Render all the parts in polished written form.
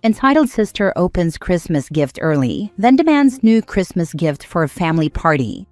Entitled sister opens Christmas gift early, then demands new Christmas gift for a family party.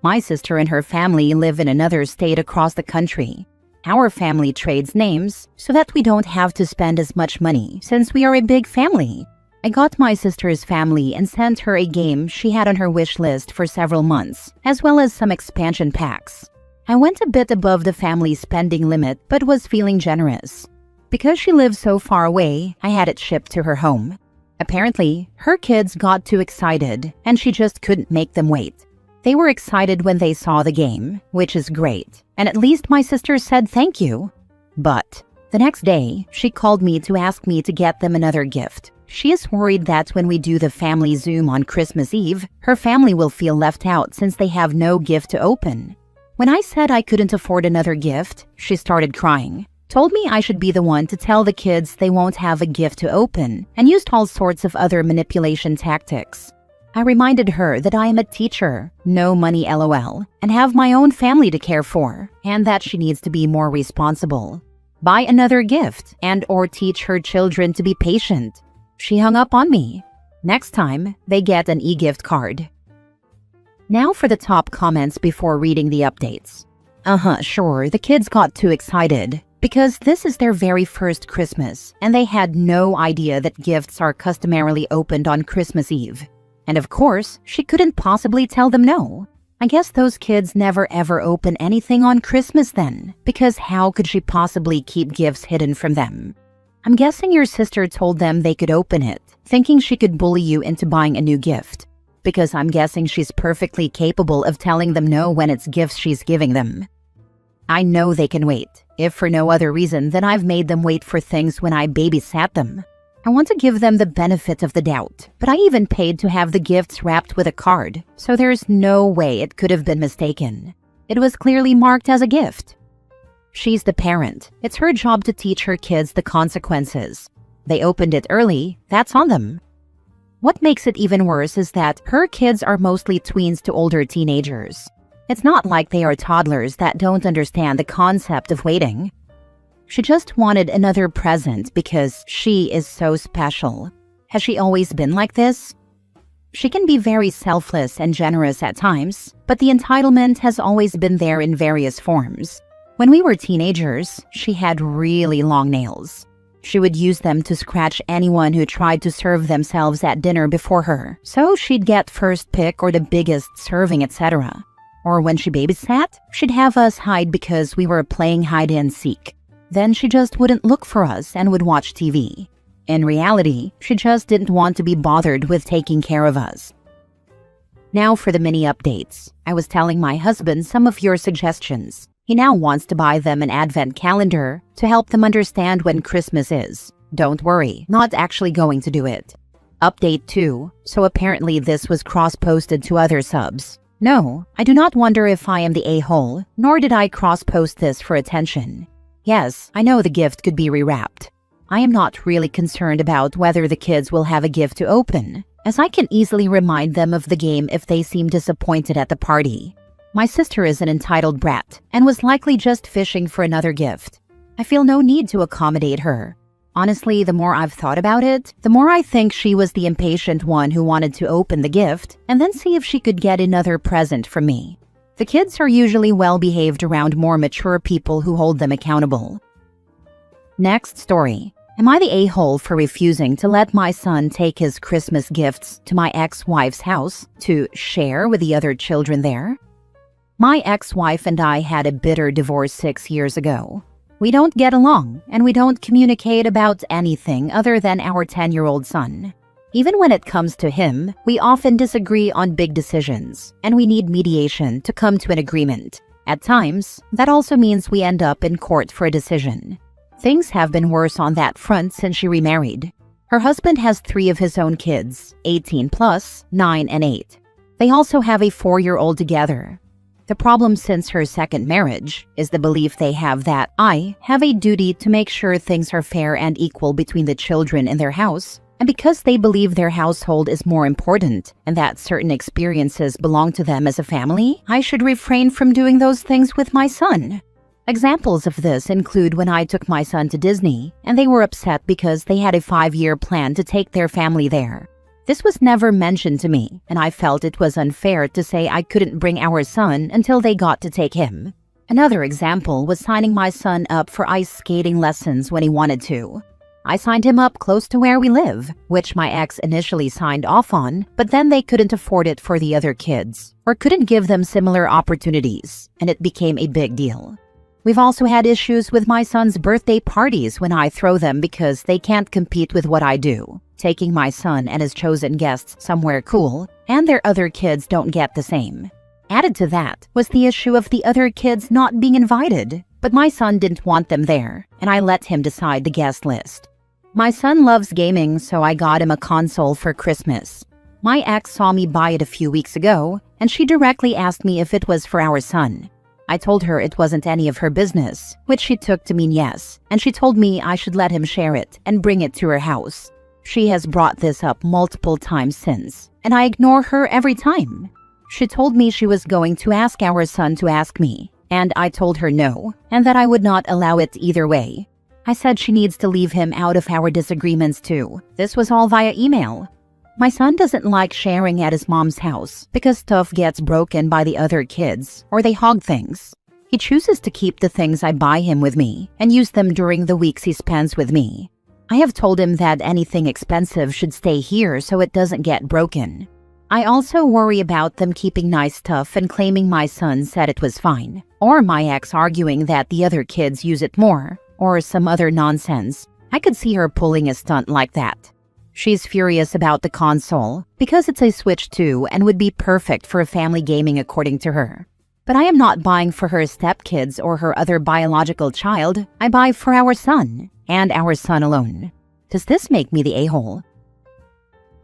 My sister and her family live in another state across the country. Our family trades names so that we don't have to spend as much money since we are a big family. I got my sister's family and sent her a game she had on her wish list for several months, as well as some expansion packs. I went a bit above the family spending limit but was feeling generous. Because she lives so far away, I had it shipped to her home. Apparently, her kids got too excited and she just couldn't make them wait. They were excited when they saw the game, which is great, and at least my sister said thank you. But the next day, she called me to ask me to get them another gift. She is worried that when we do the family Zoom on Christmas Eve, her family will feel left out since they have no gift to open. When I said I couldn't afford another gift, she started crying, told me I should be the one to tell the kids they won't have a gift to open, and used all sorts of other manipulation tactics. I reminded her that I am a teacher, no money LOL, and have my own family to care for, and that she needs to be more responsible. Buy another gift and/or teach her children to be patient. She hung up on me. Next time, they get an e-gift card. Now for the top comments before reading the updates. Sure, the kids got too excited because this is their very first Christmas, and they had no idea that gifts are customarily opened on Christmas Eve. And of course, she couldn't possibly tell them no. I guess those kids never ever open anything on Christmas then, because how could she possibly keep gifts hidden from them? I'm guessing your sister told them they could open it, thinking she could bully you into buying a new gift. Because I'm guessing she's perfectly capable of telling them no when it's gifts she's giving them. I know they can wait, if for no other reason than I've made them wait for things when I babysat them. I want to give them the benefit of the doubt, but I even paid to have the gifts wrapped with a card, so there's no way it could have been mistaken. It was clearly marked as a gift. She's the parent. It's her job to teach her kids the consequences. They opened it early, that's on them. What makes it even worse is that her kids are mostly tweens to older teenagers. It's not like they are toddlers that don't understand the concept of waiting. She just wanted another present because she is so special. Has she always been like this? She can be very selfless and generous at times, but the entitlement has always been there in various forms. When we were teenagers, she had really long nails. She would use them to scratch anyone who tried to serve themselves at dinner before her, so she'd get first pick or the biggest serving, etc. Or when she babysat, she'd have us hide because we were playing hide and seek. Then she just wouldn't look for us and would watch TV. In reality, she just didn't want to be bothered with taking care of us. Now for the mini updates. I was telling my husband some of your suggestions. He now wants to buy them an advent calendar to help them understand when Christmas is. Don't worry, not actually going to do it. Update 2. So apparently this was cross-posted to other subs. No, I do not wonder if I am the a-hole, nor did I cross-post this for attention. Yes, I know the gift could be rewrapped. I am not really concerned about whether the kids will have a gift to open, as I can easily remind them of the game if they seem disappointed at the party. My sister is an entitled brat and was likely just fishing for another gift. I feel no need to accommodate her. Honestly, the more I've thought about it, the more I think she was the impatient one who wanted to open the gift and then see if she could get another present from me. The kids are usually well-behaved around more mature people who hold them accountable. Next story. Am I the a-hole for refusing to let my son take his Christmas gifts to my ex-wife's house to share with the other children there? My ex-wife and I had a bitter divorce 6 years ago. We don't get along, and we don't communicate about anything other than our 10-year-old son. Even when it comes to him, we often disagree on big decisions, and we need mediation to come to an agreement. At times, that also means we end up in court for a decision. Things have been worse on that front since she remarried. Her husband has 3 of his own kids, 18 plus, 9 and 8. They also have a 4-year-old together. The problem since her second marriage is the belief they have that I have a duty to make sure things are fair and equal between the children in their house, and because they believe their household is more important and that certain experiences belong to them as a family, I should refrain from doing those things with my son. Examples of this include when I took my son to Disney, and they were upset because they had a 5-year plan to take their family there. This was never mentioned to me, and I felt it was unfair to say I couldn't bring our son until they got to take him. Another example was signing my son up for ice skating lessons when he wanted to. I signed him up close to where we live, which my ex initially signed off on, but then they couldn't afford it for the other kids, or couldn't give them similar opportunities, and it became a big deal. We've also had issues with my son's birthday parties when I throw them because they can't compete with what I do, taking my son and his chosen guests somewhere cool, and their other kids don't get the same. Added to that was the issue of the other kids not being invited, but my son didn't want them there, and I let him decide the guest list. My son loves gaming, so I got him a console for Christmas. My ex saw me buy it a few weeks ago, and she directly asked me if it was for our son. I told her it wasn't any of her business, which she took to mean yes, and she told me I should let him share it and bring it to her house. She has brought this up multiple times since, and I ignore her every time. She told me she was going to ask our son to ask me, and I told her no, and that I would not allow it either way. I said she needs to leave him out of our disagreements too. This was all via email. My son doesn't like sharing at his mom's house because stuff gets broken by the other kids or they hog things. He chooses to keep the things I buy him with me and use them during the weeks he spends with me. I have told him that anything expensive should stay here so it doesn't get broken. I also worry about them keeping nice stuff and claiming my son said it was fine, or my ex arguing that the other kids use it more, or some other nonsense. I could see her pulling a stunt like that. She's furious about the console because it's a Switch 2 and would be perfect for family gaming according to her. But I am not buying for her stepkids or her other biological child. I buy for our son, and our son alone. Does this make me the a-hole?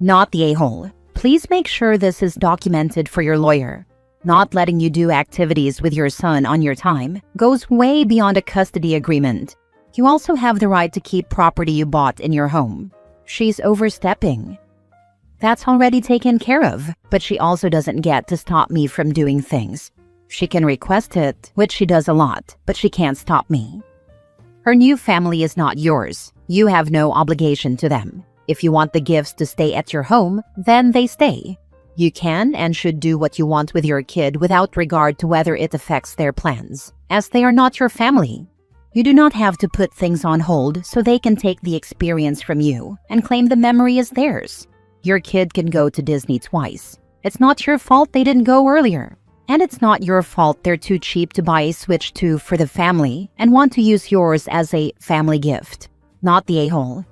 Not the a-hole. Please make sure this is documented for your lawyer. Not letting you do activities with your son on your time goes way beyond a custody agreement. You also have the right to keep property you bought in your home. She's overstepping. That's already taken care of, but she also doesn't get to stop me from doing things. She can request it, which she does a lot, but she can't stop me. Her new family is not yours. You have no obligation to them. If you want the gifts to stay at your home, then they stay. You can and should do what you want with your kid without regard to whether it affects their plans, as they are not your family. You do not have to put things on hold so they can take the experience from you and claim the memory is theirs. Your kid can go to Disney twice. It's not your fault they didn't go earlier. And it's not your fault they're too cheap to buy a Switch 2 for the family and want to use yours as a family gift. Not the a-hole.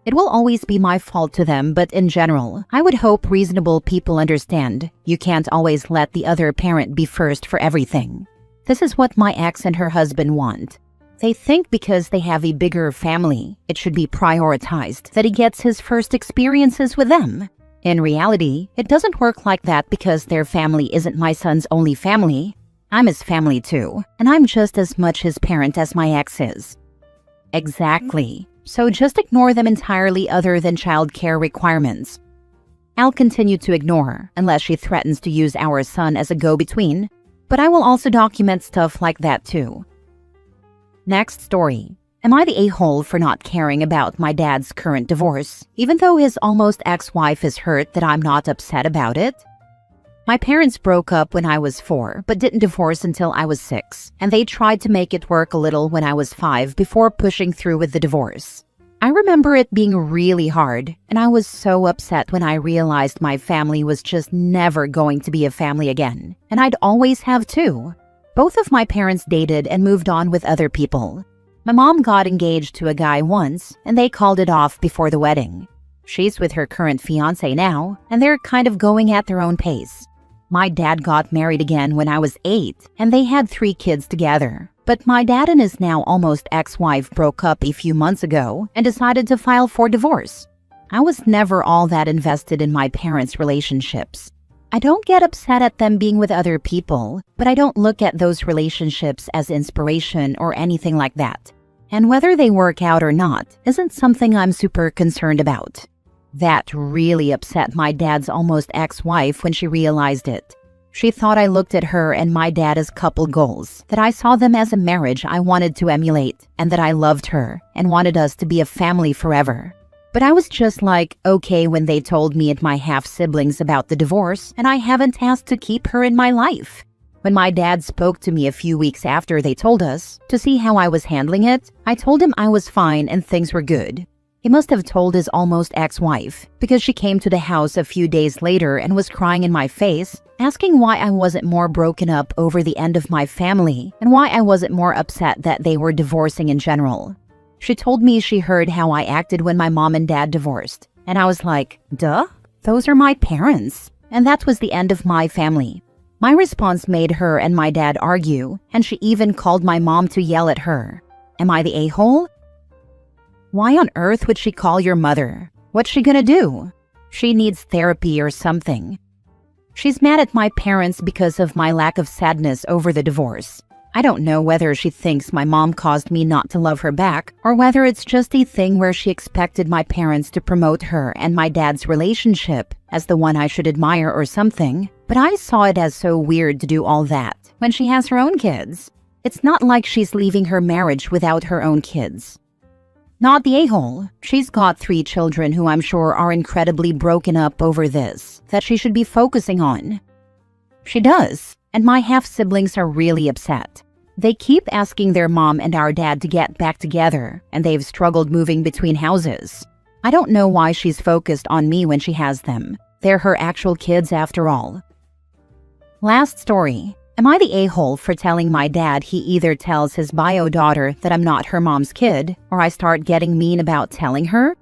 It will always be my fault to them, but in general, I would hope reasonable people understand you can't always let the other parent be first for everything. This is what my ex and her husband want. They think because they have a bigger family, it should be prioritized that he gets his first experiences with them. In reality, it doesn't work like that because their family isn't my son's only family. I'm his family too, and I'm just as much his parent as my ex is. Exactly. So just ignore them entirely other than childcare requirements. I'll continue to ignore unless she threatens to use our son as a go-between, but I will also document stuff like that too. Next story. Am I the a-hole for not caring about my dad's current divorce, even though his almost ex-wife is hurt that I'm not upset about it? My parents broke up when I was 4, but didn't divorce until I was 6, and they tried to make it work a little when I was 5 before pushing through with the divorce. I remember it being really hard, and I was so upset when I realized my family was just never going to be a family again, and I'd always have too. Both of my parents dated and moved on with other people. My mom got engaged to a guy once, and they called it off before the wedding. She's with her current fiancé now, and they're kind of going at their own pace. My dad got married again when I was 8, and they had 3 kids together. But my dad and his now almost ex-wife broke up a few months ago and decided to file for divorce. I was never all that invested in my parents' relationships. I don't get upset at them being with other people, but I don't look at those relationships as inspiration or anything like that. And whether they work out or not isn't something I'm super concerned about. That really upset my dad's almost ex-wife when she realized it. She thought I looked at her and my dad as couple goals, that I saw them as a marriage I wanted to emulate, and that I loved her and wanted us to be a family forever. But I was just like, okay when they told me and my half-siblings about the divorce, and I haven't asked to keep her in my life. When my dad spoke to me a few weeks after they told us, to see how I was handling it, I told him I was fine and things were good. He must have told his almost ex-wife, because she came to the house a few days later and was crying in my face, asking why I wasn't more broken up over the end of my family and why I wasn't more upset that they were divorcing in general. She told me she heard how I acted when my mom and dad divorced, and I was like, duh, those are my parents. And that was the end of my family. My response made her and my dad argue, and she even called my mom to yell at her. Am I the a-hole? Why on earth would she call your mother? What's she gonna do? She needs therapy or something. She's mad at my parents because of my lack of sadness over the divorce. I don't know whether she thinks my mom caused me not to love her back, or whether it's just a thing where she expected my parents to promote her and my dad's relationship as the one I should admire or something, but I saw it as so weird to do all that when she has her own kids. It's not like she's leaving her marriage without her own kids. Not the a-hole. She's got 3 children who I'm sure are incredibly broken up over this, that she should be focusing on. She does, and my half-siblings are really upset. They keep asking their mom and our dad to get back together, and they've struggled moving between houses. I don't know why she's focused on me when she has them. They're her actual kids after all. Last story. Am I the a-hole for telling my dad he either tells his bio daughter that I'm not her mom's kid, or I start getting mean about telling her?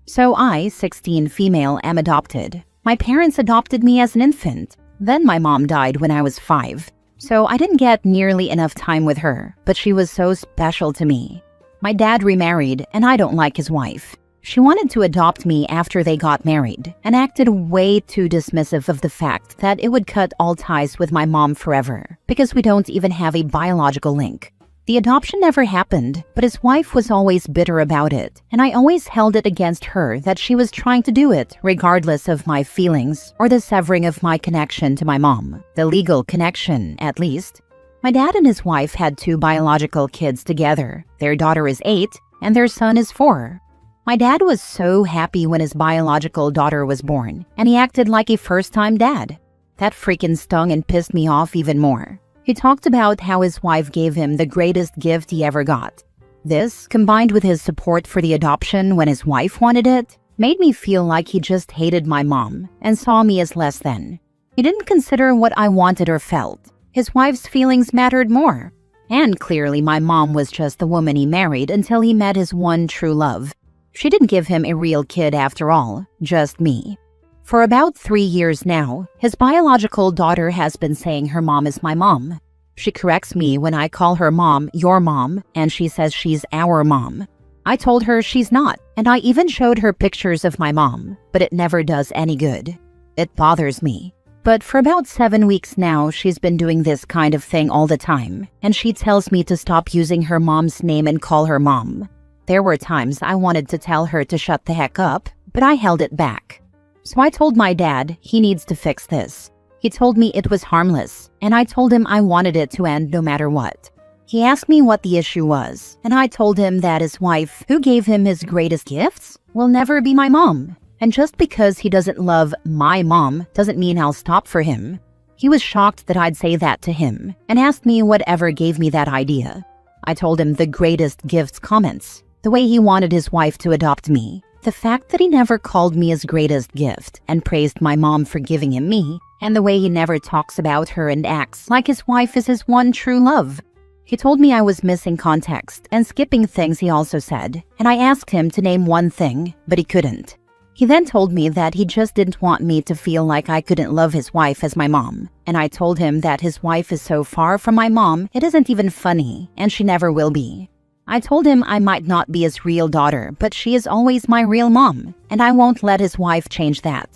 So I, 16 female, am adopted. My parents adopted me as an infant. Then my mom died when I was 5. So I didn't get nearly enough time with her, but she was so special to me. My dad remarried, and I don't like his wife. She wanted to adopt me after they got married, and acted way too dismissive of the fact that it would cut all ties with my mom forever, because we don't even have a biological link. The adoption never happened, but his wife was always bitter about it, and I always held it against her that she was trying to do it, regardless of my feelings or the severing of my connection to my mom. The legal connection, at least. My dad and his wife had 2 biological kids together. Their daughter is 8, and their son is 4. My dad was so happy when his biological daughter was born, and he acted like a first-time dad. That freaking stung and pissed me off even more. He talked about how his wife gave him the greatest gift he ever got. This, combined with his support for the adoption when his wife wanted it, made me feel like he just hated my mom and saw me as less than. He didn't consider what I wanted or felt. His wife's feelings mattered more. And clearly my mom was just the woman he married until he met his one true love. She didn't give him a real kid after all, just me. For about 3 years now, his biological daughter has been saying her mom is my mom. She corrects me when I call her mom your mom, and she says she's our mom. I told her she's not, and I even showed her pictures of my mom, but it never does any good. It bothers me. But for about 7 weeks now, she's been doing this kind of thing all the time, and she tells me to stop using her mom's name and call her mom. There were times I wanted to tell her to shut the heck up, but I held it back. So I told my dad he needs to fix this. He told me it was harmless, and I told him I wanted it to end no matter what. He asked me what the issue was, and I told him that his wife, who gave him his greatest gifts, will never be my mom. And just because he doesn't love my mom doesn't mean I'll stop for him. He was shocked that I'd say that to him, and asked me whatever gave me that idea. I told him the greatest gifts comments, the way he wanted his wife to adopt me. The fact that he never called me his greatest gift and praised my mom for giving him me, and the way he never talks about her and acts like his wife is his one true love. He told me I was missing context and skipping things he also said, and I asked him to name one thing, but he couldn't. He then told me that he just didn't want me to feel like I couldn't love his wife as my mom, and I told him that his wife is so far from my mom it isn't even funny, and she never will be. I told him I might not be his real daughter, but she is always my real mom, and I won't let his wife change that.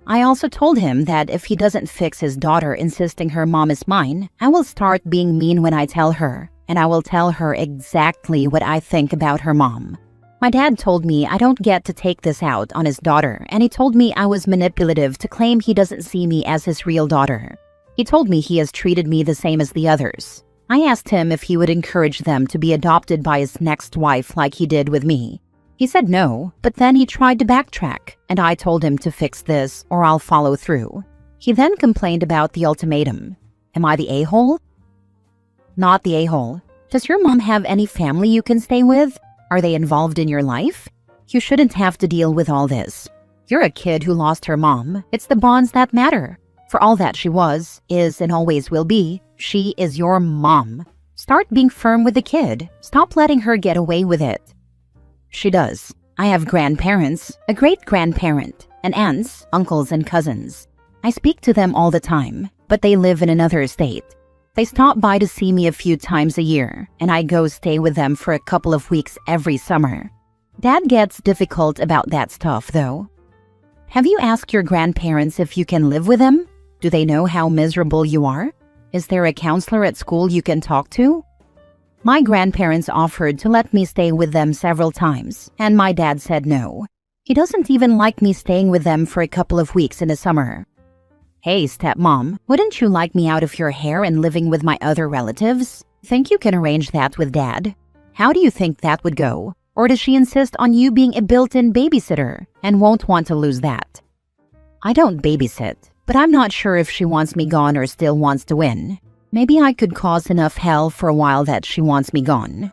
I also told him that if he doesn't fix his daughter insisting her mom is mine, I will start being mean when I tell her, and I will tell her exactly what I think about her mom. My dad told me I don't get to take this out on his daughter, and he told me I was manipulative to claim he doesn't see me as his real daughter. He told me he has treated me the same as the others. I asked him if he would encourage them to be adopted by his next wife like he did with me. He said no, but then he tried to backtrack, and I told him to fix this or I'll follow through. He then complained about the ultimatum. Am I the a-hole? Not the a-hole. Does your mom have any family you can stay with? Are they involved in your life? You shouldn't have to deal with all this. You're a kid who lost her mom. It's the bonds that matter. For all that she was, is, and always will be, she is your mom. Start being firm with the kid. Stop letting her get away with it. She does. I have grandparents, a great-grandparent, and aunts, uncles, and cousins. I speak to them all the time, but they live in another state. They stop by to see me a few times a year, and I go stay with them for a couple of weeks every summer. Dad gets difficult about that stuff, though. Have you asked your grandparents if you can live with them? Do they know how miserable you are? Is there a counselor at school you can talk to? My grandparents offered to let me stay with them several times, and my dad said no. He doesn't even like me staying with them for a couple of weeks in the summer. Hey, stepmom, wouldn't you like me out of your hair and living with my other relatives? Think you can arrange that with Dad? How do you think that would go? Or does she insist on you being a built-in babysitter and won't want to lose that? I don't babysit, but I'm not sure if she wants me gone or still wants to win. Maybe I could cause enough hell for a while that she wants me gone.